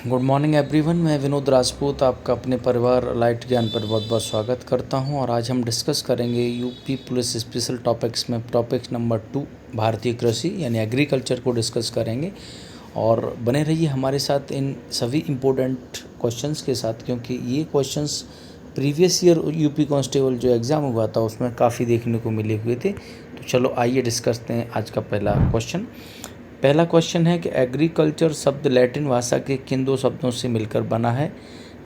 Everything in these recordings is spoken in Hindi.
Good morning everyone. मैं विनोद राजपूत आपका अपने परिवार लाइट ज्ञान पर बहुत बहुत स्वागत करता हूं। और आज हम डिस्कस करेंगे यूपी पुलिस स्पेशल टॉपिक्स में टॉपिक नंबर 2 भारतीय कृषि यानी एग्रीकल्चर को डिस्कस करेंगे। और बने रहिए हमारे साथ इन सभी इम्पोर्टेंट क्वेश्चंस के साथ, क्योंकि ये questions previous year UP constable जो एग्ज़ाम हुआ था उसमें काफ़ी देखने को मिले हुए थे। तो चलो आइए डिस्कस करते हैं आज का पहला क्वेश्चन। पहला क्वेश्चन है कि एग्रीकल्चर शब्द लैटिन भाषा के किन दो शब्दों से मिलकर बना है।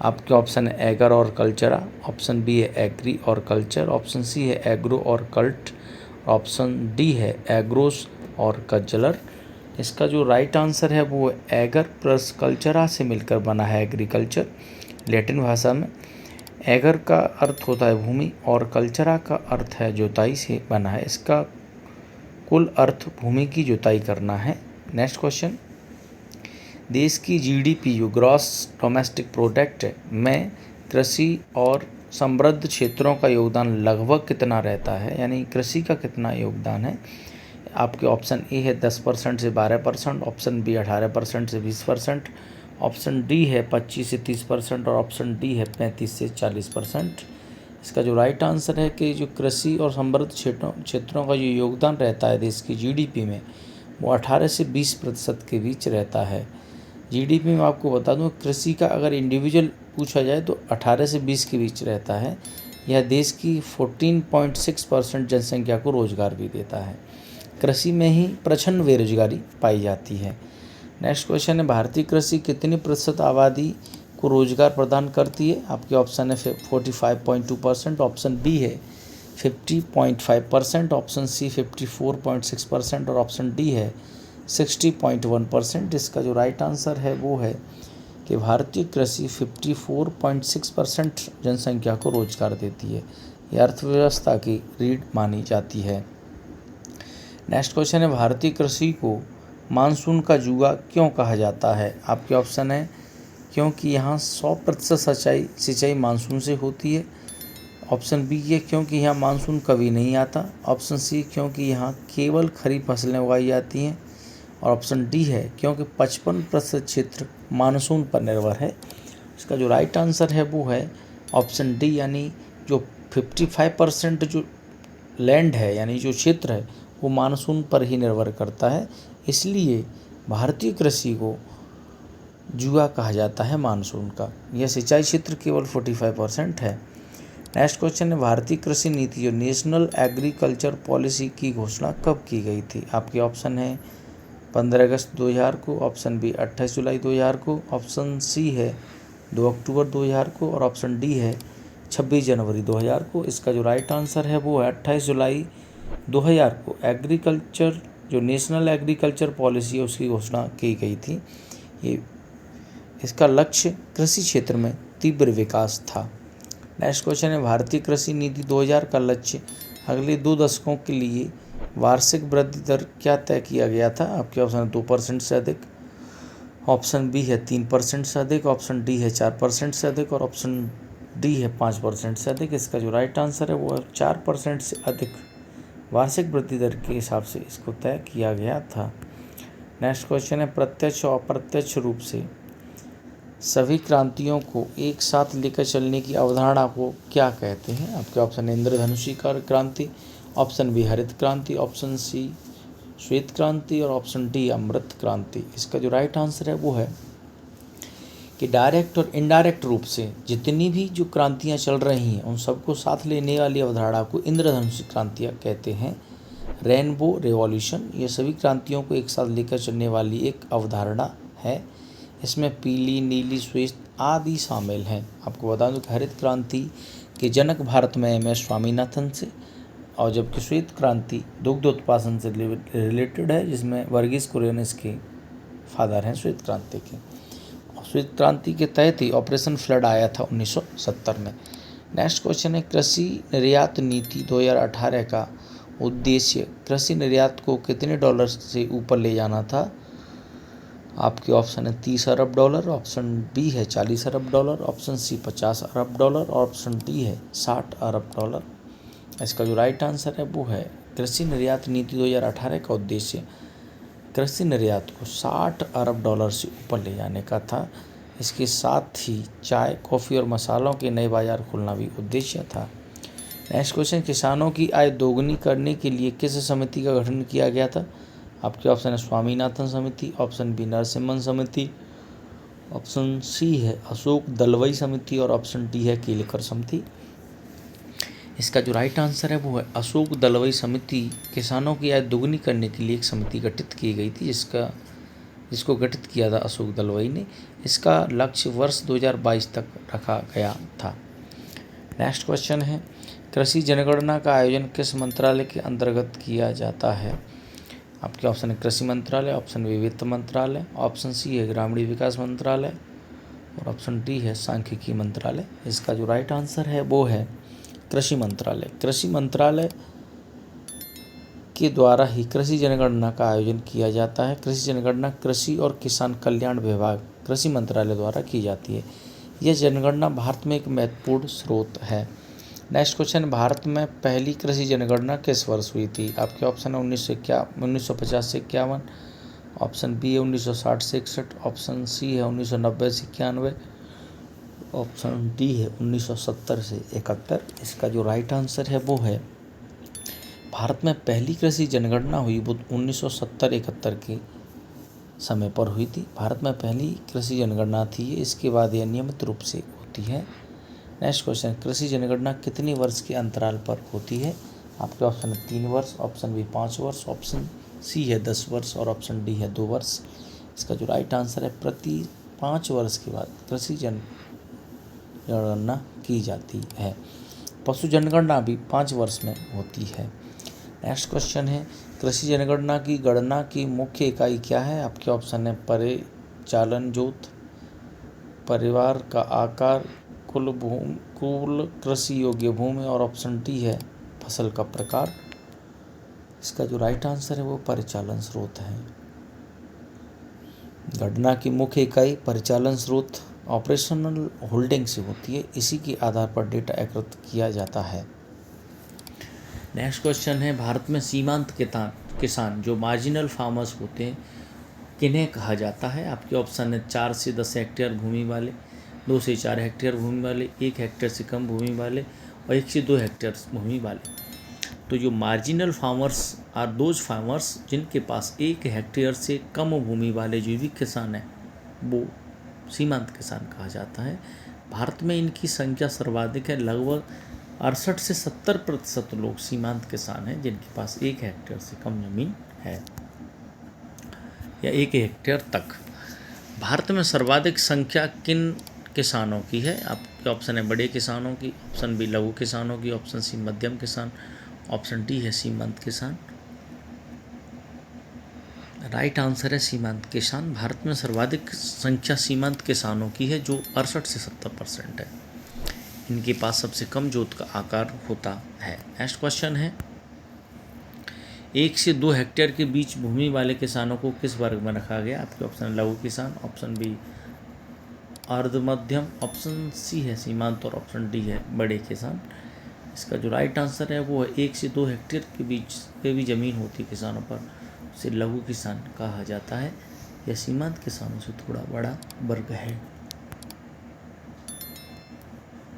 आपके ऑप्शन है एगर और कल्चरा, ऑप्शन बी है एग्री और कल्चर, ऑप्शन सी है एग्रो और कल्ट, ऑप्शन डी है एग्रोस और कल्चरल। इसका जो राइट आंसर है वो एगर प्लस कल्चरा से मिलकर बना है एग्रीकल्चर। लैटिन भाषा में एगर का अर्थ होता है भूमि और कल्चरा का अर्थ है जुताई से बना है। इसका कुल अर्थ भूमि की जुताई करना है। नेक्स्ट क्वेश्चन, देश की जीडीपी जो ग्रॉस डोमेस्टिक प्रोडक्ट में कृषि और समृद्ध क्षेत्रों का योगदान लगभग कितना रहता है, यानी कृषि का कितना योगदान है। आपके ऑप्शन ए है 10% से 12%, ऑप्शन बी 18% से 20%, ऑप्शन डी है 25 से 30% और ऑप्शन डी है 35 से 40%। इसका जो राइट आंसर है कि जो कृषि और समृद्ध क्षेत्रों का जो योगदान रहता है देश की जीडीपी में वो 18 से 20% के बीच रहता है। जीडीपी में आपको बता दूं, कृषि का अगर इंडिविजुअल पूछा जाए तो 18 से 20 के बीच रहता है। यह देश की 14.6% जनसंख्या को रोजगार भी देता है। कृषि में ही प्रचंड बेरोजगारी पाई जाती है। नेक्स्ट क्वेश्चन है, भारतीय कृषि कितनी प्रतिशत आबादी को रोजगार प्रदान करती है। आपके ऑप्शन है 45.2%, ऑप्शन बी है 50.5%, ऑप्शन सी 54.6% और ऑप्शन डी है 60.1%। इसका जो राइट आंसर है वो है कि भारतीय कृषि 54.6% जनसंख्या को रोजगार देती है। यह अर्थव्यवस्था की रीढ़ मानी जाती है। नेक्स्ट क्वेश्चन है, भारतीय कृषि को मानसून का जुआ क्यों कहा जाता है। आपके ऑप्शन है क्योंकि यहाँ 100% सिंचाई मानसून से होती है, ऑप्शन बी है क्योंकि यहाँ मानसून कभी नहीं आता, ऑप्शन सी क्योंकि यहाँ केवल खरीफ फसलें उगाई जाती हैं और ऑप्शन डी है क्योंकि 55% क्षेत्र मानसून पर निर्भर है। इसका जो राइट आंसर है वो है ऑप्शन डी, यानी जो 55% जो लैंड है यानी जो क्षेत्र है वो मानसून पर ही निर्भर करता है, इसलिए भारतीय कृषि को जुआ कहा जाता है मानसून का। यह सिंचाई क्षेत्र केवल 45% है। नेक्स्ट क्वेश्चन है, भारतीय कृषि नीति जो नेशनल एग्रीकल्चर पॉलिसी की घोषणा कब की गई थी। आपके ऑप्शन है 15 अगस्त 2000 को, ऑप्शन बी 28 जुलाई 2000 को, ऑप्शन सी है 2 अक्टूबर 2000 को और ऑप्शन डी है 26 जनवरी 2000 को। इसका जो राइट आंसर है वो है 28 जुलाई 2000 को एग्रीकल्चर जो नेशनल एग्रीकल्चर पॉलिसी है उसकी घोषणा की गई थी। ये इसका लक्ष्य कृषि क्षेत्र में तीव्र विकास था। नेक्स्ट क्वेश्चन है, भारतीय कृषि नीति 2000 का लक्ष्य अगले 2 दशकों के लिए वार्षिक वृद्धि दर क्या तय किया गया था। आपके ऑप्शन 2% से अधिक, ऑप्शन बी है 3% से अधिक, ऑप्शन डी है 4% से अधिक और ऑप्शन डी है 5% से अधिक। इसका जो राइट आंसर है वो 4% से अधिक वार्षिक वृद्धि दर के हिसाब से इसको तय किया गया था। नेक्स्ट क्वेश्चन है, प्रत्यक्ष और अप्रत्यक्ष रूप से सभी क्रांतियों को एक साथ लेकर चलने की अवधारणा को क्या कहते हैं। आपके ऑप्शन है इंद्रधनुषी क्रांति, ऑप्शन बी हरित क्रांति, ऑप्शन सी श्वेत क्रांति और ऑप्शन डी अमृत क्रांति। इसका जो राइट आंसर है वो है कि डायरेक्ट और इनडायरेक्ट रूप से जितनी भी जो क्रांतियाँ चल रही हैं उन सबको साथ लेने वाली अवधारणा को इंद्रधनुषी क्रांतियाँ कहते हैं। रेनबो रेवोल्यूशन ये सभी क्रांतियों को एक साथ लेकर चलने वाली एक अवधारणा है। इसमें पीली, नीली, श्वेत आदि शामिल हैं। आपको बता दूं कि हरित क्रांति के जनक भारत में MS स्वामीनाथन से, और जबकि श्वेत क्रांति दुग्ध उत्पादन से रिलेटेड है जिसमें वर्गीस कुरियन इसके फादर हैं श्वेत क्रांति के। श्वेत क्रांति के तहत ही ऑपरेशन फ्लड आया था 1970 में। नेक्स्ट क्वेश्चन है, कृषि निर्यात नीति 2018 का उद्देश्य कृषि निर्यात को कितने डॉलर से ऊपर ले जाना था। आपके ऑप्शन है 30 अरब डॉलर, ऑप्शन बी है 40 अरब डॉलर, ऑप्शन सी 50 अरब डॉलर और ऑप्शन डी है 60 अरब डॉलर। इसका जो राइट आंसर है वो है कृषि निर्यात नीति 2018 का उद्देश्य कृषि निर्यात को 60 अरब डॉलर से ऊपर ले जाने का था। इसके साथ ही चाय, कॉफ़ी और मसालों के नए बाजार खोलना भी उद्देश्य था। नेक्स्ट क्वेश्चन, किसानों की आय दोगुनी करने के लिए किस समिति का गठन किया गया था? आपके ऑप्शन है स्वामीनाथन समिति, ऑप्शन बी नरसिम्हन समिति, ऑप्शन सी है अशोक दलवई समिति और ऑप्शन डी है केलकर समिति। इसका जो राइट आंसर है वो है अशोक दलवई समिति। किसानों की आय दोगुनी करने के लिए एक समिति गठित की गई थी, जिसको गठित किया था अशोक दलवई ने। इसका लक्ष्य वर्ष 2022 तक रखा गया था। नेक्स्ट क्वेश्चन है, कृषि जनगणना का आयोजन किस मंत्रालय के अंतर्गत किया जाता है? आपके ऑप्शन है कृषि मंत्रालय, ऑप्शन बी वित्त मंत्रालय, ऑप्शन सी है ग्रामीण विकास मंत्रालय और ऑप्शन डी है सांख्यिकी मंत्रालय। इसका जो राइट आंसर है वो है कृषि मंत्रालय। कृषि मंत्रालय के द्वारा ही कृषि जनगणना का आयोजन किया जाता है। कृषि जनगणना कृषि और किसान कल्याण विभाग कृषि मंत्रालय द्वारा की जाती है। यह जनगणना भारत में एक महत्वपूर्ण स्रोत है। नेक्स्ट क्वेश्चन, भारत में पहली कृषि जनगणना किस वर्ष हुई थी? आपके ऑप्शन है 1950 से 51, ऑप्शन बी है 1960 से 61, ऑप्शन सी है 1990 से 91, ऑप्शन डी है 1970 से 71। इसका जो राइट आंसर है वो है भारत में पहली कृषि जनगणना हुई वो 1970-71 के समय पर हुई थी। भारत में पहली कृषि जनगणना थी ये, इसके बाद यह नियमित रूप से होती है। नेक्स्ट क्वेश्चन, कृषि जनगणना कितनी वर्ष के अंतराल पर होती है? आपके ऑप्शन है 3 वर्ष, ऑप्शन बी 5 वर्ष, ऑप्शन सी है 10 वर्ष और ऑप्शन डी है 2 वर्ष। इसका जो राइट आंसर है प्रति 5 वर्ष के बाद कृषि जनगणना की जाती है। पशु जनगणना भी 5 वर्ष में होती है। नेक्स्ट क्वेश्चन है, कृषि जनगणना की गणना की मुख्य इकाई क्या है? आपके ऑप्शन है परिचालन जोत, परिवार का आकार, कुल कृषि योग्य भूमि और ऑप्शन डी है फसल का प्रकार। इसका जो राइट आंसर है वो परिचालन स्रोत है। गणना की मुख्य इकाई परिचालन स्रोत ऑपरेशनल होल्डिंग से होती है। इसी के आधार पर डेटा एकत्रित किया जाता है। नेक्स्ट क्वेश्चन है, भारत में सीमांत किसान जो मार्जिनल फार्मर्स होते हैं किन्हें कहा जाता है? आपके ऑप्शन है 4 से 10 हेक्टेयर भूमि वाले, 2 से 4 हेक्टेयर भूमि वाले, 1 हेक्टेयर से कम भूमि वाले और 1 से 2 हेक्टेयर भूमि वाले। तो जो marginal farmers are those farmers जिनके पास 1 हेक्टेयर से कम भूमि वाले जो भी किसान हैं वो सीमांत किसान कहा जाता है। भारत में इनकी संख्या सर्वाधिक है, लगभग 68 से 70% लोग सीमांत किसान हैं जिनके पास 1 हेक्टेयर से कम जमीन है या 1 हेक्टेयर तक। भारत में सर्वाधिक संख्या किन किसानों की है? आपके ऑप्शन है बड़े किसानों की, ऑप्शन बी लघु किसानों की, ऑप्शन सी मध्यम किसान, ऑप्शन डी है सीमांत किसान। राइट आंसर है सीमांत किसान। भारत में सर्वाधिक संख्या सीमांत किसानों की है जो 68 से 70% है। इनके पास सबसे कम जोत का आकार होता है। नेक्स्ट क्वेश्चन है, 1 से 2 हेक्टेयर के बीच भूमि वाले किसानों को किस वर्ग में रखा गया? आपके ऑप्शन लघु किसान, ऑप्शन बी अर्ध मध्यम, ऑप्शन सी है सीमांत और ऑप्शन डी है बड़े किसान। इसका जो राइट आंसर है वो है 1 से 2 हेक्टेयर के बीच पे भी ज़मीन होती है किसानों पर उसे लघु किसान कहा जाता है। यह सीमांत किसानों से थोड़ा बड़ा वर्ग है।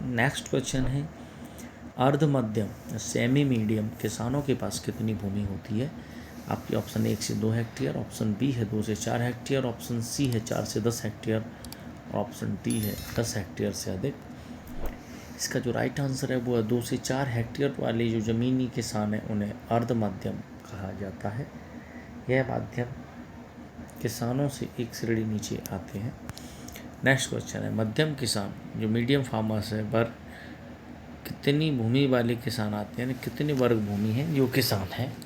नेक्स्ट क्वेश्चन है, अर्ध मध्यम सेमी मीडियम किसानों के पास कितनी भूमि होती है? आपके ऑप्शन 1 से 2 हेक्टेयर, ऑप्शन बी है 2 से 4 हेक्टेयर, ऑप्शन सी है 4 से 10 हेक्टेयर और ऑप्शन डी है 10 हेक्टेयर से अधिक। इसका जो राइट आंसर है वो है 2 से 4 हेक्टेयर वाले जो ज़मीनी किसान हैं उन्हें अर्ध मध्यम कहा जाता है। यह मध्यम किसानों से एक श्रेणी नीचे आते हैं। नेक्स्ट क्वेश्चन है, मध्यम किसान जो मीडियम फार्मर्स है पर कितनी भूमि वाले किसान आते हैं, यानी कितनी वर्ग भूमि है जो किसान हैं?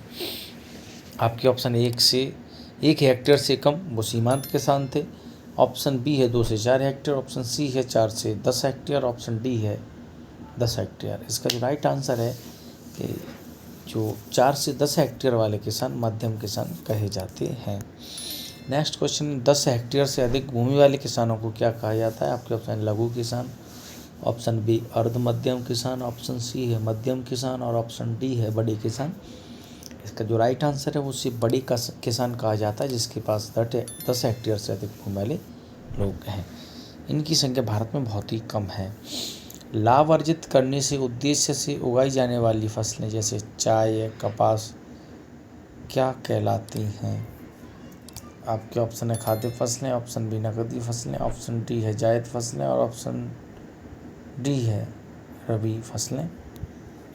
आपके ऑप्शन 1 हेक्टेयर से कम वो सीमांत किसान थे, ऑप्शन बी है 2 से 4 हेक्टेयर, ऑप्शन सी है 4 से 10 हेक्टेयर, ऑप्शन डी है 10 हेक्टेयर। इसका जो राइट आंसर है कि जो 4 से 10 हेक्टेयर वाले किसान मध्यम किसान कहे जाते हैं। नेक्स्ट क्वेश्चन, 10 हेक्टेयर से अधिक भूमि वाले किसानों को क्या कहा जाता है? आपके ऑप्शन लघु किसान, ऑप्शन बी अर्ध मध्यम किसान, ऑप्शन सी है मध्यम किसान और ऑप्शन डी है बड़े किसान। इसका जो राइट आंसर है वो सिर्फ बड़े किसान कहा जाता है जिसके पास 10 हेक्टेयर से अधिक भूमि वाले लोग हैं। इनकी संख्या भारत में बहुत ही कम है। लाभ अर्जित करने से उद्देश्य से उगाई जाने वाली फसलें जैसे चाय या कपास क्या कहलाती हैं? आपके ऑप्शन है खाद्य फसलें, ऑप्शन बी नकदी फसलें, ऑप्शन डी है जायद फसलें और ऑप्शन डी है रबी फसलें।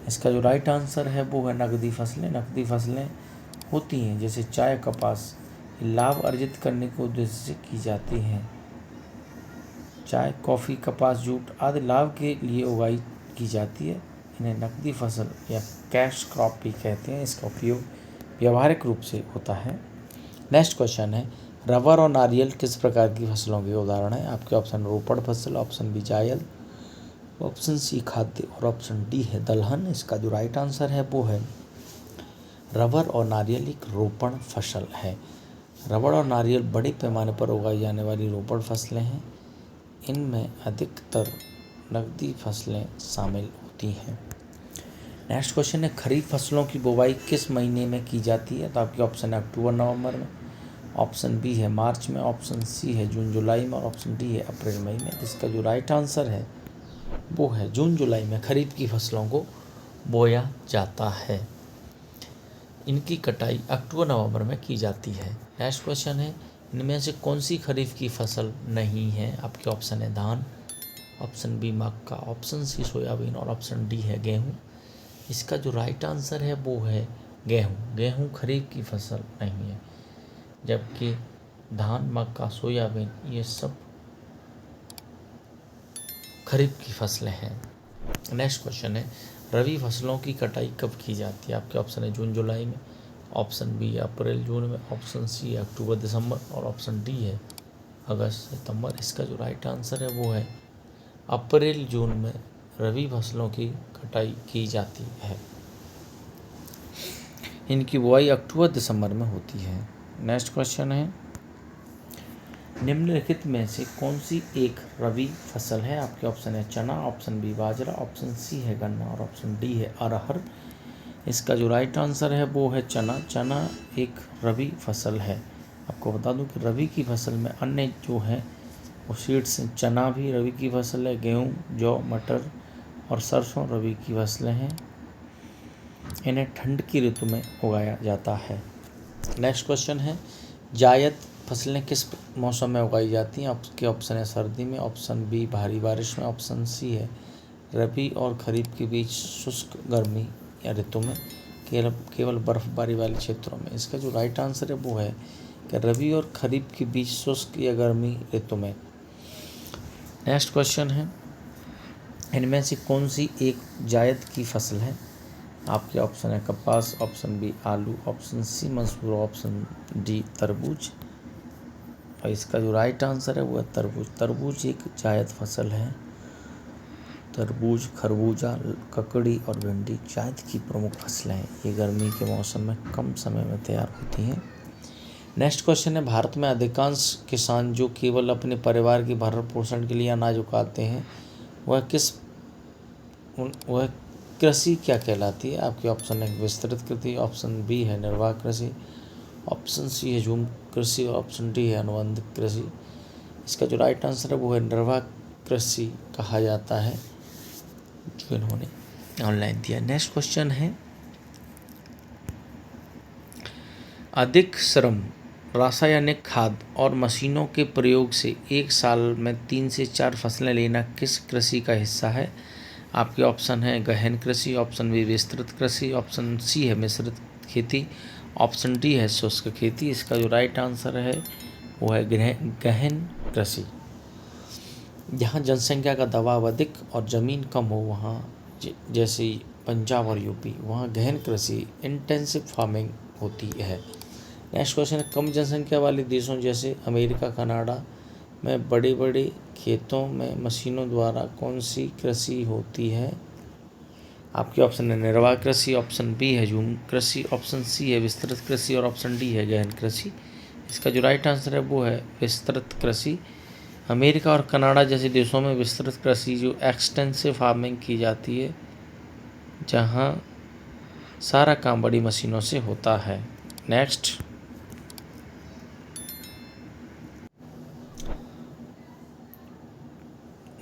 इसका जो राइट आंसर है वो है नकदी फसलें। नकदी फसलें होती हैं जैसे चाय कपास, लाभ अर्जित करने के उद्देश्य से की जाती हैं। चाय कॉफ़ी कपास जूट आदि लाभ के लिए उगाई की जाती है। इन्हें नकदी फसल या कैश क्रॉप भी कहते हैं। इसका उपयोग व्यावहारिक रूप से होता है। नेक्स्ट क्वेश्चन है रबर और नारियल किस प्रकार की फसलों के उदाहरण हैं? आपके ऑप्शन रोपड़ फसल, ऑप्शन बी जायद, ऑप्शन सी खाद्य और ऑप्शन डी है दलहन। इसका जो राइट आंसर है वो है रबर और नारियल एक रोपण फसल है। रबर और नारियल बड़े पैमाने पर उगाई जाने वाली रोपण फसलें हैं। इनमें अधिकतर नकदी फसलें शामिल होती हैं। नेक्स्ट क्वेश्चन है खरीफ फसलों की बुवाई किस महीने में की जाती है? तो आपके ऑप्शन है अक्टूबर नवंबर में, ऑप्शन बी है मार्च में, ऑप्शन सी है जून जुलाई में और ऑप्शन डी है अप्रैल मई में। इसका जो राइट आंसर है वो है जून जुलाई में खरीफ की फसलों को बोया जाता है। इनकी कटाई अक्टूबर नवंबर में की जाती है। नेक्स्ट क्वेश्चन है इनमें से कौन सी खरीफ की फसल नहीं है? आपके ऑप्शन है धान, ऑप्शन बी मक्का, ऑप्शन सी सोयाबीन और ऑप्शन डी है गेहूँ। इसका जो राइट आंसर है वो है गेहूँ। गेहूँ खरीफ की फसल नहीं है, जबकि धान मक्का सोयाबीन ये सब खरीफ की फसलें हैं। नेक्स्ट क्वेश्चन है रबी फसलों की कटाई कब की जाती है? आपके ऑप्शन है जून जुलाई में, ऑप्शन बी है अप्रैल जून में, ऑप्शन सी है अक्टूबर दिसंबर और ऑप्शन डी है अगस्त सितंबर। इसका जो राइट आंसर है वो है अप्रैल जून में रबी फसलों की कटाई की जाती है। इनकी बुआई अक्टूबर दिसंबर में होती है। नेक्स्ट क्वेश्चन है निम्नलिखित में से कौन सी एक रबी फसल है? आपके ऑप्शन है चना, ऑप्शन बी बाजरा, ऑप्शन सी है गन्ना और ऑप्शन डी है अरहर। इसका जो राइट आंसर है वो है चना। चना एक रबी फसल है। आपको बता दूं कि रबी की फसल में अन्य जो है वो सीड्स, चना भी रबी की फसल है, गेहूँ, जौ, मटर और सरसों रबी की फसलें हैं। इन्हें ठंड की ऋतु में उगाया जाता है। नेक्स्ट क्वेश्चन है जायद फसलें किस मौसम में उगाई जाती हैं? आपके ऑप्शन है सर्दी में, ऑप्शन बी भारी बारिश में, ऑप्शन सी है रबी और खरीफ के बीच शुष्क गर्मी या ऋतु में, केवल बर्फबारी वाले क्षेत्रों में। इसका जो राइट आंसर है वो है कि रबी और खरीफ के बीच शुष्क या गर्मी ऋतु में। नेक्स्ट क्वेश्चन है इनमें से कौन सी एक जायद की फसल है? आपके ऑप्शन है कपास, ऑप्शन बी आलू, ऑप्शन सी मसूर, ऑप्शन डी तरबूज। और इसका जो राइट आंसर है वो है तरबूज। तरबूज एक जायद फसल है। तरबूज, खरबूजा, ककड़ी और भिंडी जायद की प्रमुख फसलें हैं। ये गर्मी के मौसम में कम समय में तैयार होती हैं। नेक्स्ट क्वेश्चन है भारत में अधिकांश किसान जो केवल अपने परिवार के भरण पोषण के लिए अनाज उगाते हैं वह कृषि क्या कहलाती है? आपके ऑप्शन है विस्तृत कृषि, ऑप्शन बी है निर्वाह कृषि, ऑप्शन सी है झूम कृषि और ऑप्शन डी है अनुबंध कृषि। इसका जो राइट आंसर है वो है निर्वाह कृषि कहा जाता है, जो इन्होंने ऑनलाइन दिया। नेक्स्ट क्वेश्चन है अधिक श्रम, रासायनिक खाद और मशीनों के प्रयोग से एक साल में 3 से 4 फसलें लेना किस कृषि का हिस्सा है? आपके ऑप्शन है गहन कृषि, ऑप्शन बी विस्तृत कृषि, ऑप्शन सी है मिश्रित खेती, ऑप्शन डी है शुष्क खेती। इसका जो राइट आंसर है वो है गहन कृषि। जहाँ जनसंख्या का दबाव अधिक और ज़मीन कम हो, वहाँ जैसे पंजाब और यूपी, वहाँ गहन कृषि इंटेंसिव फार्मिंग होती है। नेक्स्ट क्वेश्चन है कम जनसंख्या वाले देशों जैसे अमेरिका, कनाडा में बड़े बड़े खेतों में मशीनों द्वारा कौन सी कृषि होती है? आपके ऑप्शन है निर्वाह कृषि, ऑप्शन बी है झूम कृषि, ऑप्शन सी है विस्तृत कृषि और ऑप्शन डी है गहन कृषि। इसका जो राइट आंसर है वो है विस्तृत कृषि। अमेरिका और कनाडा जैसे देशों में विस्तृत कृषि जो एक्सटेंसिव फार्मिंग की जाती है, जहाँ सारा काम बड़ी मशीनों से होता है। नेक्स्ट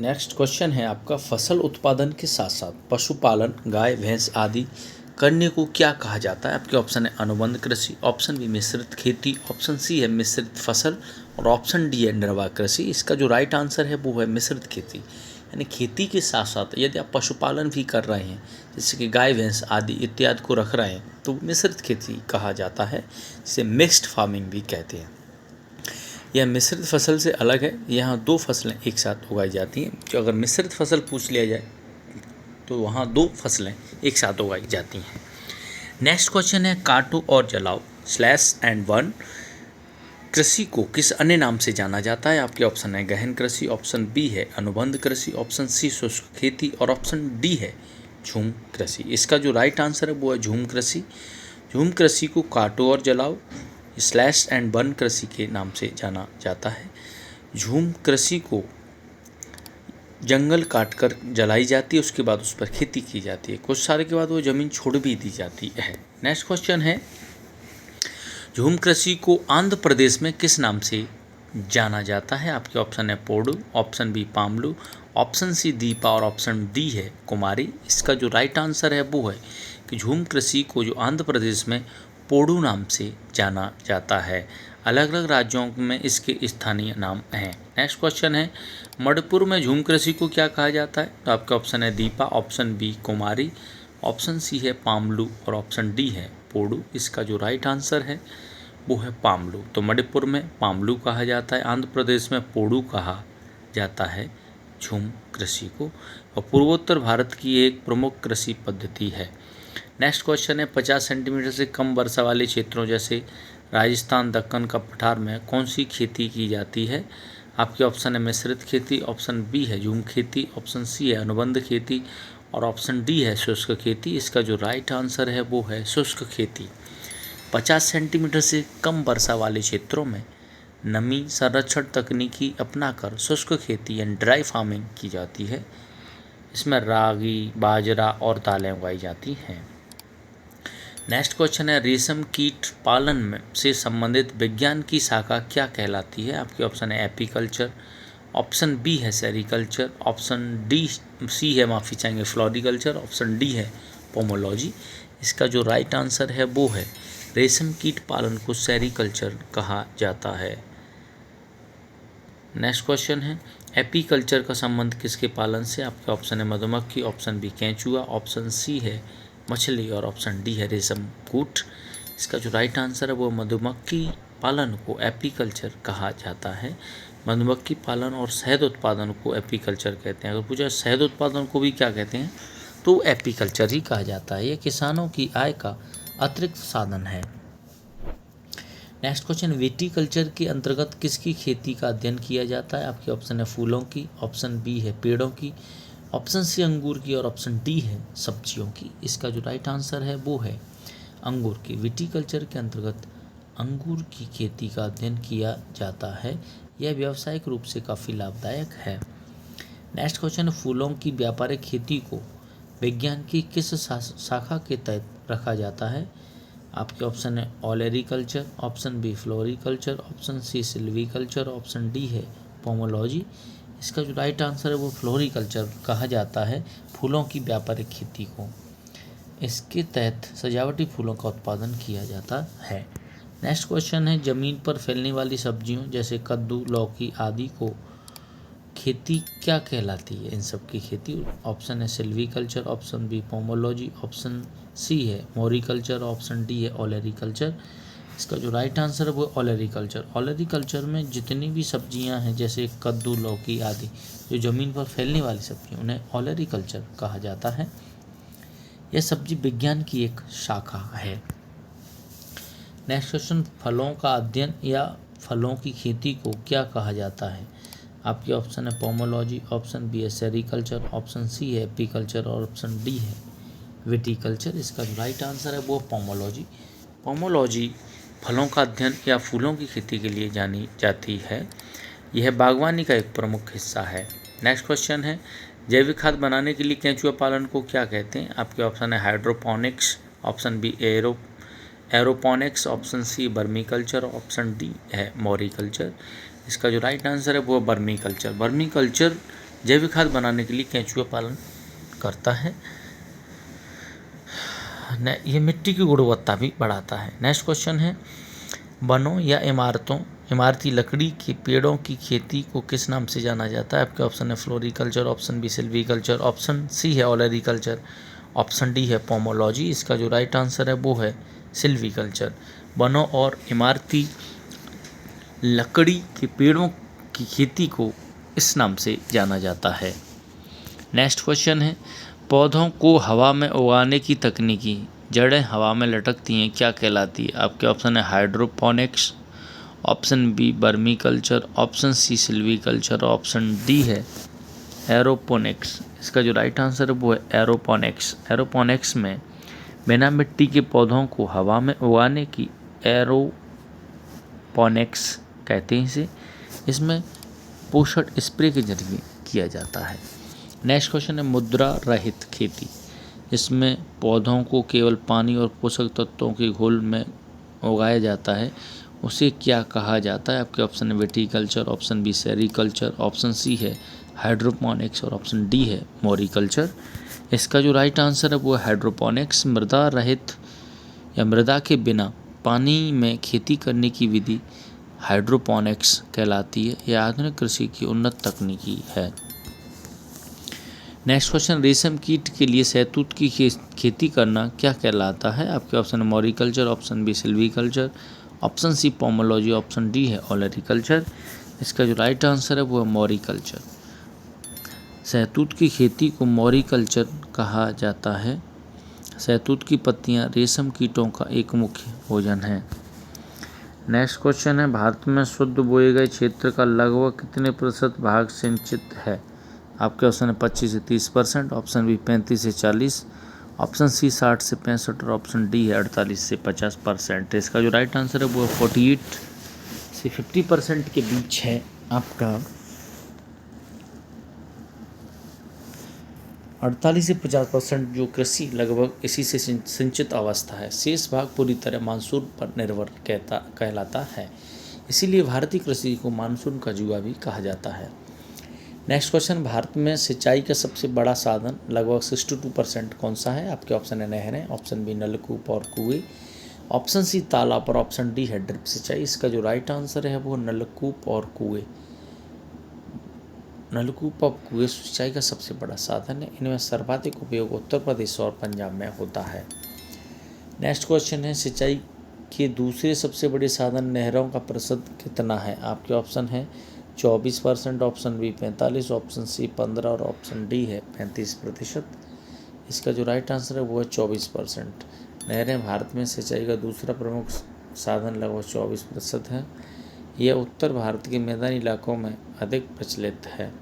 नेक्स्ट क्वेश्चन है आपका, फसल उत्पादन के साथ साथ पशुपालन गाय भैंस आदि करने को क्या कहा जाता है? आपके ऑप्शन है अनुबंध कृषि, ऑप्शन बी मिश्रित खेती, ऑप्शन सी है मिश्रित फसल और ऑप्शन डी है निर्वाह कृषि। इसका जो राइट आंसर है वो है मिश्रित खेती। यानी खेती के साथ साथ यदि आप पशुपालन भी कर रहे हैं, जैसे कि गाय भैंस आदि इत्यादि को रख रहे हैं, तो मिश्रित खेती कहा जाता है, जिसे मिक्स्ड फार्मिंग भी कहते हैं। यह मिश्रित फसल से अलग है, यहाँ दो फसलें एक साथ उगाई जाती हैं। जो अगर मिश्रित फसल पूछ लिया जाए तो वहाँ दो फसलें एक साथ उगाई जाती हैं। नेक्स्ट क्वेश्चन है, काटो और जलाओ /&बर्न कृषि को किस अन्य नाम से जाना जाता है? आपके ऑप्शन है गहन कृषि, ऑप्शन बी है अनुबंध कृषि, ऑप्शन सी शुष्क खेती और ऑप्शन डी है झूम कृषि। इसका जो राइट आंसर है वो है झूम कृषि। झूम कृषि को काटो और जलाओ /&बर्न कृषि के नाम से जाना जाता है। झूम कृषि को जंगल काटकर जलाई जाती है, उसके बाद उस पर खेती की जाती है, कुछ साल के बाद वो ज़मीन छोड़ भी दी जाती है। नेक्स्ट क्वेश्चन है, झूम कृषि को आंध्र प्रदेश में किस नाम से जाना जाता है? आपके ऑप्शन है पोडू, ऑप्शन बी पामलू, ऑप्शन सी दीपा और ऑप्शन डी है कुमारी। इसका जो राइट आंसर है वो है कि झूम कृषि को जो आंध्र प्रदेश में पोडू नाम से जाना जाता है। अलग अलग राज्यों में इसके स्थानीय नाम हैं। नेक्स्ट क्वेश्चन है, मणिपुर में झूम कृषि को क्या कहा जाता है? तो आपका ऑप्शन है दीपा, ऑप्शन बी कुमारी, ऑप्शन सी है पामलू और ऑप्शन डी है पोडू। इसका जो राइट आंसर है वो है पामलू। तो मणिपुर में पामलू कहा जाता है, आंध्र प्रदेश में पोडू कहा जाता है झूम कृषि को, और पूर्वोत्तर भारत की एक प्रमुख कृषि पद्धति है। नेक्स्ट क्वेश्चन है, 50 सेंटीमीटर से कम वर्षा वाले क्षेत्रों जैसे राजस्थान दक्कन का पठार में कौन सी खेती की जाती है? आपके ऑप्शन है मिश्रित खेती, ऑप्शन बी है झूम खेती, ऑप्शन सी है अनुबंध खेती और ऑप्शन डी है शुष्क खेती। इसका जो राइट आंसर है वो है शुष्क खेती। 50 सेंटीमीटर से कम वर्षा वाले क्षेत्रों में नमी संरक्षण तकनीकी अपनाकर शुष्क खेती यानी ड्राई फार्मिंग की जाती है। इसमें रागी, बाजरा और दालें उगाई जाती हैं। नेक्स्ट क्वेश्चन है, रेशम कीट पालन में से संबंधित विज्ञान की शाखा क्या कहलाती है? आपके ऑप्शन है एपीकल्चर, ऑप्शन बी है सेरिकल्चर, ऑप्शन डी सी है माफ़ी चाहेंगे फ्लोरिकल्चर, ऑप्शन डी है पोमोलॉजी। इसका जो राइट आंसर है वो है रेशम कीट पालन को सेरिकल्चर कहा जाता है। नेक्स्ट क्वेश्चन है, एपीकल्चर का संबंध किसके पालन से? आपके ऑप्शन है मधुमक्खी, ऑप्शन बी केंचुआ, ऑप्शन सी है मछली और ऑप्शन डी है रेशम कूट। इसका जो राइट आंसर है वो मधुमक्खी पालन को एपीकल्चर कहा जाता है। मधुमक्खी पालन और शहद उत्पादन को एपीकल्चर कहते हैं। अगर पूछा शहद उत्पादन को भी क्या कहते हैं तो एपीकल्चर ही कहा जाता है। ये किसानों की आय का अतिरिक्त साधन है। नेक्स्ट क्वेश्चन, विटीकल्चर के अंतर्गत किसकी खेती का अध्ययन किया जाता है? आपके ऑप्शन है फूलों की, ऑप्शन बी है पेड़ों की, ऑप्शन सी अंगूर की और ऑप्शन डी है सब्जियों की। इसका जो राइट आंसर है वो है अंगूर की। विटीकल्चर के अंतर्गत अंगूर की खेती का अध्ययन किया जाता है। यह व्यावसायिक रूप से काफ़ी लाभदायक है। नेक्स्ट क्वेश्चन, फूलों की व्यापारिक खेती को विज्ञान की किस शाखा के तहत रखा जाता है? आपके ऑप्शन है olericulture, option B floriculture, option C silviculture, option D है पोमोलॉजी। इसका जो राइट आंसर है वो फ्लोरिकल्चर कहा जाता है फूलों की व्यापारिक खेती को। इसके तहत सजावटी फूलों का उत्पादन किया जाता है। नेक्स्ट क्वेश्चन है, ज़मीन पर फैलने वाली सब्जियों जैसे कद्दू, लौकी आदि को खेती क्या कहलाती है? इन सब की खेती ऑप्शन है silviculture, option B pomology, option C है मोरिकल्चर, ऑप्शन डी है ऑलरिकल्चर। इसका जो राइट आंसर है वो ऑलरिकल्चर। ऑलरिकल्चर में जितनी भी सब्जियां हैं जैसे कद्दू, लौकी आदि जो ज़मीन पर फैलने वाली सब्जियां उन्हें ऑलरिकल्चर कहा जाता है। यह सब्जी विज्ञान की एक शाखा है। नेक्स्ट क्वेश्चन, फलों का अध्ययन या फलों की खेती को क्या कहा जाता है? आपके ऑप्शन है पोमोलॉजी, ऑप्शन बी है सेरिकल्चर, ऑप्शन सी है एपीकल्चर और ऑप्शन डी है विटीकल्चर। इसका जो राइट आंसर है वो पोमोलॉजी। पोमोलॉजी फलों का अध्ययन या फूलों की खेती के लिए जानी जाती है। यह बागवानी का एक प्रमुख हिस्सा है। नेक्स्ट क्वेश्चन है, जैविक खाद बनाने के लिए केंचुआ पालन को क्या कहते हैं? आपके ऑप्शन है hydroponics, option B aeroponics, option C vermiculture, option D है मोरिकल्चर। इसका जो राइट आंसर है वो बर्मीकल्चर। बर्मीकल्चर जैविक खाद बनाने के लिए केंचुआ पालन करता है। ये मिट्टी की गुणवत्ता भी बढ़ाता है। नेक्स्ट क्वेश्चन है, वनों या इमारती लकड़ी के पेड़ों की खेती को किस नाम से जाना जाता है? आपके ऑप्शन है floriculture, option B silviculture, option C है ओलेरीकल्चर, ऑप्शन डी है पोमोलॉजी। इसका जो राइट आंसर है वो है सिल्वीकल्चर। वनों और इमारती लकड़ी के पेड़ों की खेती को इस नाम से जाना जाता है। नेक्स्ट क्वेश्चन है, पौधों को हवा में उगाने की तकनीकी, जड़ें हवा में लटकती हैं, क्या कहलाती है? आपके ऑप्शन है hydroponics, option B vermiculture, option C silviculture, option D है एरोपोनिक्स। इसका जो राइट आंसर है वो है एरोपोनिक्स। एरोपोनिक्स में बिना मिट्टी के पौधों को हवा में उगाने की एरोपोनिक्स कहते हैं इसे। इसमें पोषण स्प्रे के जरिए किया जाता है। नेक्स्ट क्वेश्चन है, मुद्रा रहित खेती, इसमें पौधों को केवल पानी और पोषक तत्वों के घोल में उगाया जाता है, उसे क्या कहा जाता है? आपके ऑप्शन है viticulture, option B sericulture, option C है हाइड्रोपोनिक्स और ऑप्शन डी है मोरिकल्चर। इसका जो राइट आंसर है वो है हाइड्रोपोनिक्स। मृदा रहित या मृदा के बिना पानी में खेती करने की विधि हाइड्रोपोनिक्स कहलाती है। यह आधुनिक कृषि की उन्नत तकनीकी है। नेक्स्ट क्वेश्चन, रेशम कीट के लिए शहतूत की खेती करना क्या कहलाता है? आपके ऑप्शन है moriculture, option B silviculture, option C pomology, option D है ओलेरीकल्चर। इसका जो राइट आंसर है वो है मोरिकल्चर। शहतूत की खेती को मोरिकल्चर कहा जाता है। शहतूत की पत्तियां रेशम कीटों का एक मुख्य भोजन है। नेक्स्ट क्वेश्चन है, भारत में शुद्ध बोए गए क्षेत्र का लगभग कितने प्रतिशत भाग सिंचित है? आपके ऑप्शन है 25 से 30%, ऑप्शन बी 35 से 40, ऑप्शन सी 60 से 65 और ऑप्शन डी है 48 से 50%। इसका जो राइट आंसर है वो 48 से 50% के बीच है। आपका 48 से 50% जो कृषि लगभग इसी से सिंचित अवस्था है। शेष भाग पूरी तरह मानसून पर निर्भर कहलाता है। इसीलिए भारतीय कृषि को मानसून का जुआ भी कहा जाता है। नेक्स्ट क्वेश्चन, भारत में सिंचाई का सबसे बड़ा साधन लगभग 62% कौन सा है? आपके ऑप्शन है नहरें, ऑप्शन बी नलकूप और कुएं, ऑप्शन सी तालाब और ऑप्शन डी है ड्रिप सिंचाई। इसका जो राइट आंसर है वो नलकूप और कुएं। नलकूप और कुएं सिंचाई का सबसे बड़ा साधन है। इनमें सर्वाधिक उपयोग उत्तर प्रदेश और पंजाब में होता है। नेक्स्ट क्वेश्चन है, सिंचाई के दूसरे सबसे बड़े साधन नहरों का प्रतिशत कितना है? आपके ऑप्शन है 24%, ऑप्शन बी 45, ऑप्शन सी 15 और ऑप्शन डी है 35%। इसका जो राइट आंसर है वो है 24%। नहरें भारत में सिंचाई का दूसरा प्रमुख साधन लगभग 24% है। यह उत्तर भारत के मैदानी इलाकों में अधिक प्रचलित है।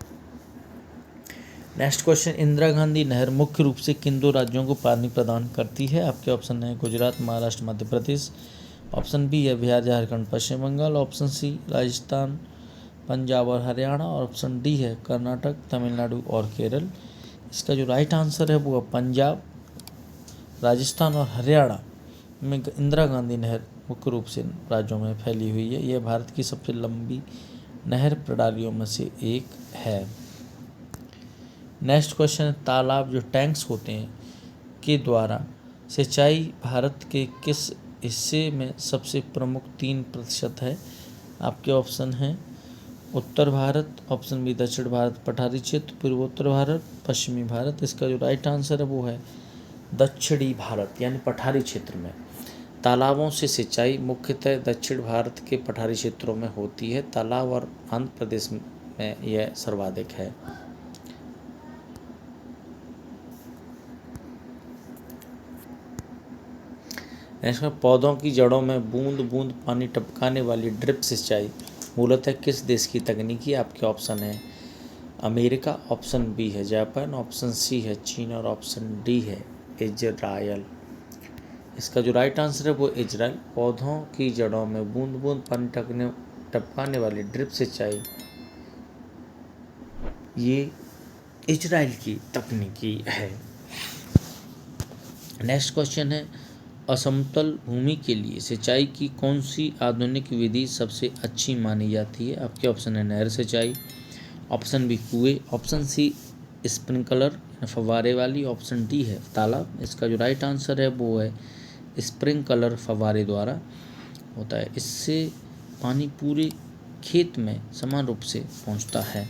नेक्स्ट क्वेश्चन, इंदिरा गांधी नहर मुख्य रूप से किन दो राज्यों को पानी प्रदान करती है? आपके ऑप्शन है गुजरात, महाराष्ट्र, मध्य प्रदेश, ऑप्शन बी है बिहार, झारखंड, पश्चिम बंगाल, ऑप्शन सी राजस्थान, पंजाब और हरियाणा और ऑप्शन डी है कर्नाटक, तमिलनाडु और केरल। इसका जो राइट आंसर है वो पंजाब, राजस्थान और हरियाणा में इंदिरा गांधी नहर मुख्य रूप से राज्यों में फैली हुई है। यह भारत की सबसे लंबी नहर प्रणालियों में से एक है। नेक्स्ट क्वेश्चन, तालाब जो टैंक्स होते हैं के द्वारा सिंचाई भारत के किस हिस्से में सबसे प्रमुख 3% है? आपके ऑप्शन हैं उत्तर भारत, ऑप्शन बी दक्षिण भारत, पठारी क्षेत्र, पूर्वोत्तर भारत, पश्चिमी भारत। इसका जो राइट आंसर है वो है दक्षिणी भारत यानी पठारी क्षेत्र में। तालाबों से सिंचाई मुख्यतः दक्षिण भारत के पठारी क्षेत्रों में होती है। तालाब और आंध्र प्रदेश में यह सर्वाधिक है। नेक्स्ट, पौधों की जड़ों में बूंद बूंद पानी टपकाने वाली ड्रिप सिंचाई मूलतः किस देश की तकनीकी? आपके ऑप्शन है अमेरिका, ऑप्शन बी है जापान, ऑप्शन सी है चीन और ऑप्शन डी है इजराइल। इसका जो राइट आंसर है वो इजराइल। पौधों की जड़ों में बूंद बूंद पानी टपकाने वाली ड्रिप सिंचाई ये इजराइल की तकनीकी है। नेक्स्ट क्वेश्चन है, असमतल भूमि के लिए सिंचाई की कौन सी आधुनिक विधि सबसे अच्छी मानी जाती है? आपके ऑप्शन है नहर सिंचाई, ऑप्शन बी कुएं, ऑप्शन सी स्प्रिंकलर फव्वारे वाली, ऑप्शन डी है तालाब। इसका जो राइट आंसर है वो है स्प्रिंकलर, फव्वारे द्वारा होता है। इससे पानी पूरे खेत में समान रूप से पहुंचता है।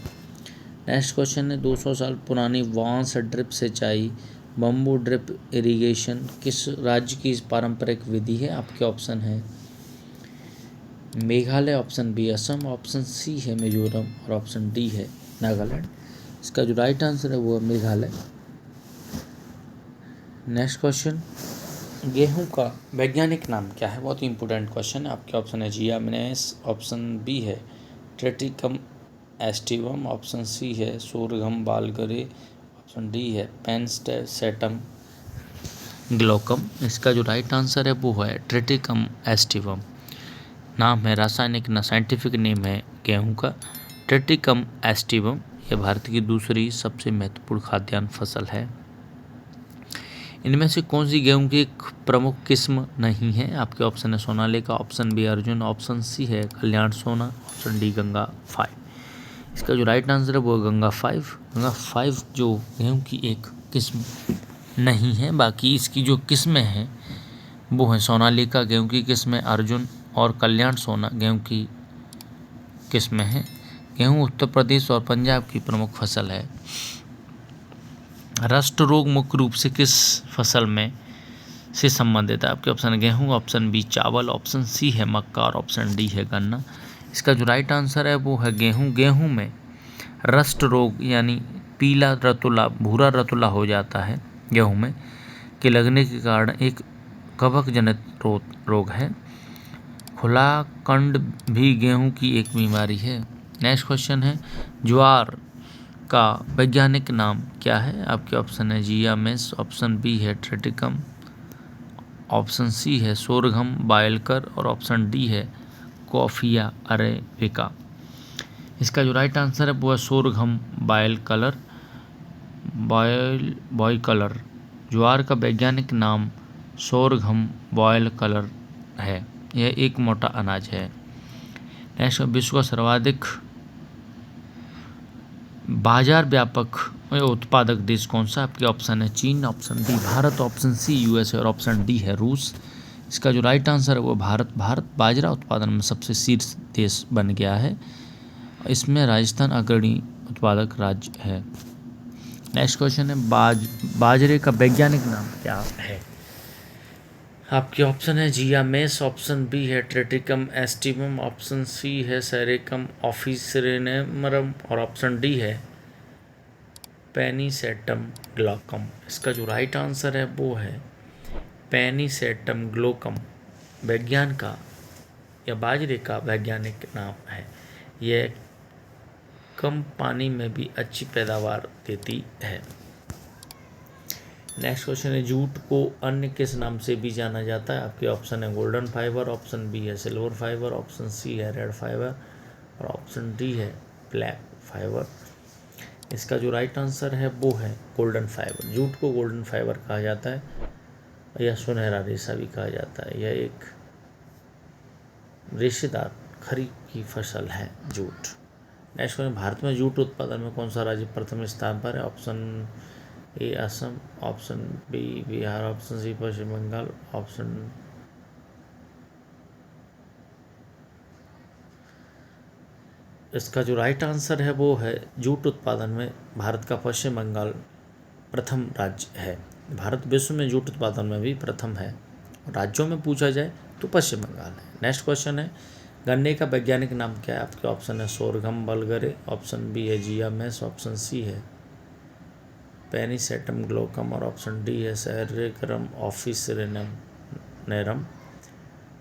नेक्स्ट क्वेश्चन है 200 साल पुरानी बांस ड्रिप सिंचाई बम्बू ड्रिप इरिगेशन किस राज्य की पारंपरिक विधि है? आपके ऑप्शन है Meghalaya, option B Assam, option C है मिजोरम और ऑप्शन डी है नागालैंड। इसका जो राइट आंसर है वो है मेघालय। नेक्स्ट क्वेश्चन, गेहूं का वैज्ञानिक नाम क्या है? बहुत ही इंपॉर्टेंट क्वेश्चन है। आपके ऑप्शन है जियामिनेस, ऑप्शन बी है ट्रेटिकम एस्टिवम, ऑप्शन सी है सोरघम बालगरे, ऑप्शन डी है पेनस्टेसेटम ग्लोकम। इसका जो राइट आंसर है वो है ट्रेटिकम एस्टिवम। नाम है रासायनिक ना साइंटिफिक नेम है गेहूं का ट्रेटिकम एस्टिवम। यह भारत की दूसरी सबसे महत्वपूर्ण खाद्यान्न फसल है। इनमें से कौन सी गेहूं की एक प्रमुख किस्म नहीं है? आपके ऑप्शन है Sonalika, option B Arjun, option C है कल्याण सोना, ऑप्शन डी गंगा 5। इसका जो राइट आंसर है वो है गंगा 5। गंगा 5 जो गेहूं की एक किस्म नहीं है। बाकी इसकी जो किस्में हैं वो हैं सोनालिका गेहूं की किस्में, अर्जुन और कल्याण सोना गेहूं की किस्में हैं। गेहूं उत्तर प्रदेश और पंजाब की प्रमुख फसल है। रस्ट रोग मुख्य रूप से किस फसल में से संबंधित है? आपके ऑप्शन है गेहूं, ऑप्शन बी चावल, ऑप्शन सी है मक्का और ऑप्शन डी है गन्ना। इसका जो राइट आंसर है वो है गेहूं। गेहूं में रस्ट रोग यानी पीला रतुला, भूरा रतुला हो जाता है गेहूं में के लगने के कारण एक कवक जनित रोग है। खुलाकंड भी गेहूं की एक बीमारी है। नेक्स्ट क्वेश्चन है ज्वार का वैज्ञानिक नाम क्या है? आपके ऑप्शन है जियामेस, ऑप्शन बी है ट्रेटिकम, ऑप्शन सी है सोरघम बायलकर और ऑप्शन डी है कॉफिया अरेबिका। इसका जो राइट आंसर है वो है सोरघम बायकलर। ज्वार का वैज्ञानिक नाम सोरघम बायलकलर है। यह एक मोटा अनाज है। नेक्स्ट, विश्व का सर्वाधिक बाजार व्यापक उत्पादक देश कौन सा? आपके ऑप्शन है चीन, option B Bharat, option C USA और ऑप्शन डी है रूस। इसका जो राइट आंसर है वो भारत बाजरा उत्पादन में सबसे शीर्ष देश बन गया है। इसमें राजस्थान अग्रणी उत्पादक राज्य है। नेक्स्ट क्वेश्चन है बाजरे का वैज्ञानिक नाम क्या है? आपके ऑप्शन है जियामेस, ऑप्शन बी है ट्रेटिकम एस्टिवम, ऑप्शन सी है सेरेकम ऑफिसरेनमरम और ऑप्शन डी है पेनिसेटम ग्लोकम। इसका जो राइट आंसर है वो है पेनिसेटम ग्लोकम। वैज्ञान का या बाजरे का वैज्ञानिक नाम है। यह कम पानी में भी अच्छी पैदावार देती है। नेक्स्ट क्वेश्चन है जूट को अन्य किस नाम से भी जाना जाता है? आपके ऑप्शन है गोल्डन फाइबर, ऑप्शन बी है सिल्वर फाइबर, ऑप्शन सी है रेड फाइबर और ऑप्शन डी है ब्लैक फाइबर। इसका जो राइट आंसर है वो है गोल्डन फाइबर। जूट को गोल्डन फाइबर कहा जाता है या सुनहरा रेशा भी कहा जाता है। यह एक रेशेदार खरी की फसल है जूट। नेक्स्ट क्वेश्चन, भारत में जूट उत्पादन में कौन सा राज्य प्रथम स्थान पर है? Option A Assam, option B Bihar, option C Paschim Bengal, option इसका जो राइट आंसर है वो है जूट उत्पादन में भारत का पश्चिम बंगाल प्रथम राज्य है। भारत विश्व में जूट उत्पादन में भी प्रथम है। राज्यों में पूछा जाए तो पश्चिम बंगाल है। नेक्स्ट क्वेश्चन है गन्ने का वैज्ञानिक नाम क्या है? आपके ऑप्शन है सोरघम बलगरे, ऑप्शन बी है जियामेस, ऑप्शन सी है पेनिसेटम ग्लोकम और ऑप्शन डी है सेरेकम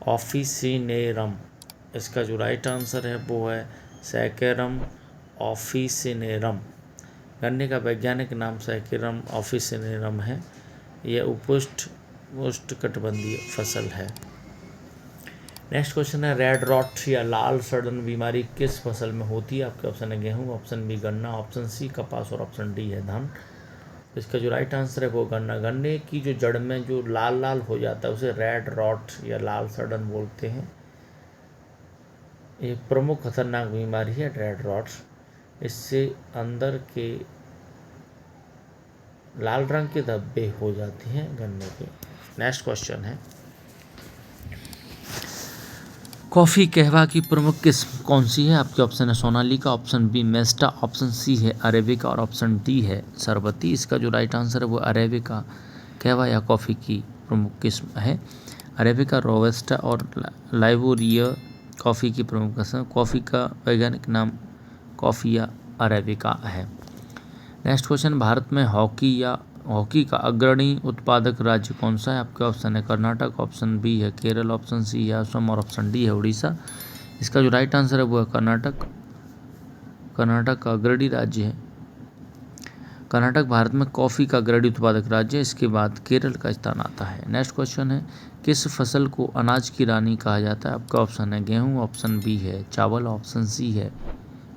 ऑफिसिनेरम। इसका जो राइट आंसर है वो है सेकेरम ऑफिसिनेरम। गन्ने का वैज्ञानिक नाम सेकेरम ऑफिसिनेरम है। यह उष्णकटिबंधीय फसल है। नेक्स्ट क्वेश्चन है रेड रॉट या लाल सड़न बीमारी किस फसल में होती है? आपके ऑप्शन है गेहूं, ऑप्शन बी गन्ना, ऑप्शन सी कपास और ऑप्शन डी है धान। इसका जो राइट आंसर है वो गन्ना। गन्ने की जो जड़ में जो लाल लाल हो जाता है उसे रेड रॉट या लाल सड़न बोलते हैं। एक प्रमुख खतरनाक बीमारी है रेड रॉट। इससे अंदर के लाल रंग के धब्बे हो जाते हैं गन्ने के। नेक्स्ट क्वेश्चन है, कॉफ़ी कहवा की प्रमुख किस्म कौन सी है? आपके ऑप्शन है Sonalika, option B mesta, option C है अरेबिका और ऑप्शन डी है सरबती। इसका जो राइट आंसर है वो अरेबिका कहवा या कॉफ़ी की प्रमुख किस्म है। अरेबिका, रोबस्टा और लाइबोरिया कॉफ़ी की प्रमुख किस्म। कॉफ़ी का वैज्ञानिक नाम कॉफ़िया अरेबिका है। नेक्स्ट क्वेश्चन, भारत में हॉकी का अग्रणी उत्पादक राज्य कौन सा है? आपके ऑप्शन है कर्नाटक, ऑप्शन बी है केरल, ऑप्शन सी है असम और ऑप्शन डी है उड़ीसा। इसका जो राइट आंसर है वो है कर्नाटक। कर्नाटक का अग्रणी राज्य है। कर्नाटक भारत में कॉफ़ी का अग्रणी उत्पादक राज्य है, इसके बाद केरल का स्थान आता है। नेक्स्ट क्वेश्चन है, किस फसल को अनाज की रानी कहा जाता है? आपका ऑप्शन है गेहूँ, ऑप्शन बी है चावल, ऑप्शन सी है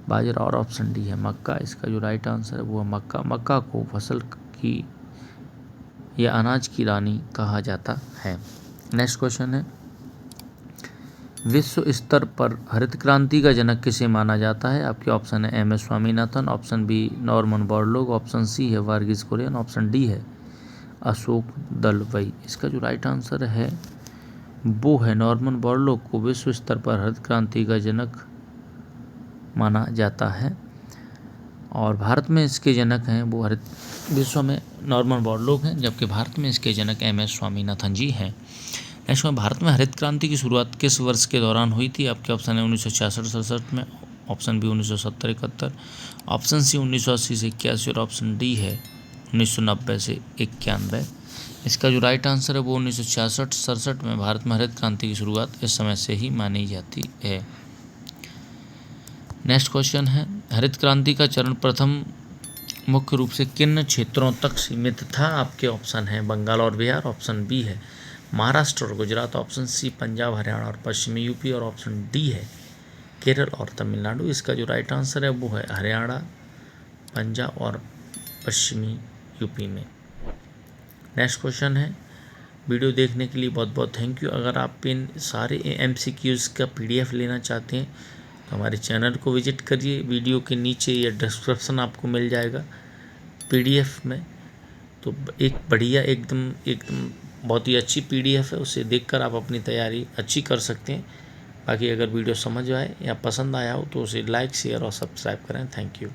बाजरा और ऑप्शन डी है मक्का। इसका जो राइट आंसर है वो है मक्का। मक्का को फसल की या अनाज की रानी कहा जाता है। नेक्स्ट क्वेश्चन है, विश्व स्तर पर हरित क्रांति का जनक किसे माना जाता है? आपके ऑप्शन है M S Swaminathan, option B Norman Borlaug, option C है वर्गीस कुरियन, ऑप्शन डी है अशोक दलवई। इसका जो राइट आंसर है वो है नॉर्मन बोरलॉग को विश्व स्तर पर हरित क्रांति का जनक माना जाता है और भारत में इसके जनक हैं वो विश्व में नॉर्मन बोरलॉग हैं, जबकि भारत में इसके जनक एम एस स्वामीनाथन जी हैं। नेक्स्ट में, भारत में हरित क्रांति की शुरुआत किस वर्ष के दौरान हुई थी? आपके ऑप्शन है 1966-67 में, ऑप्शन बी 1970-71, ऑप्शन सी 1980 से 81 और ऑप्शन डी है 1990 से 91। इसका जो राइट आंसर है वो 1966-67 में भारत में हरित क्रांति की शुरुआत इस समय से ही मानी जाती है। नेक्स्ट क्वेश्चन है, हरित क्रांति का चरण प्रथम मुख्य रूप से किन क्षेत्रों तक सीमित था? आपके ऑप्शन है बंगाल और बिहार, ऑप्शन बी है महाराष्ट्र और गुजरात, ऑप्शन सी पंजाब हरियाणा और पश्चिमी यूपी और ऑप्शन डी है केरल और तमिलनाडु। इसका जो राइट आंसर है वो है हरियाणा, पंजाब और पश्चिमी यूपी में। नेक्स्ट क्वेश्चन है, वीडियो देखने के लिए बहुत बहुत थैंक यू। अगर आप इन सारे MCQs का PDF लेना चाहते हैं तो हमारे चैनल को विजिट करिए। वीडियो के नीचे या डिस्क्रिप्शन आपको मिल जाएगा PDF में। तो एक बढ़िया एकदम बहुत ही अच्छी PDF है, उसे देखकर आप अपनी तैयारी अच्छी कर सकते हैं। बाकी अगर वीडियो समझ आए या पसंद आया हो तो उसे लाइक, शेयर और सब्सक्राइब करें। Thank you.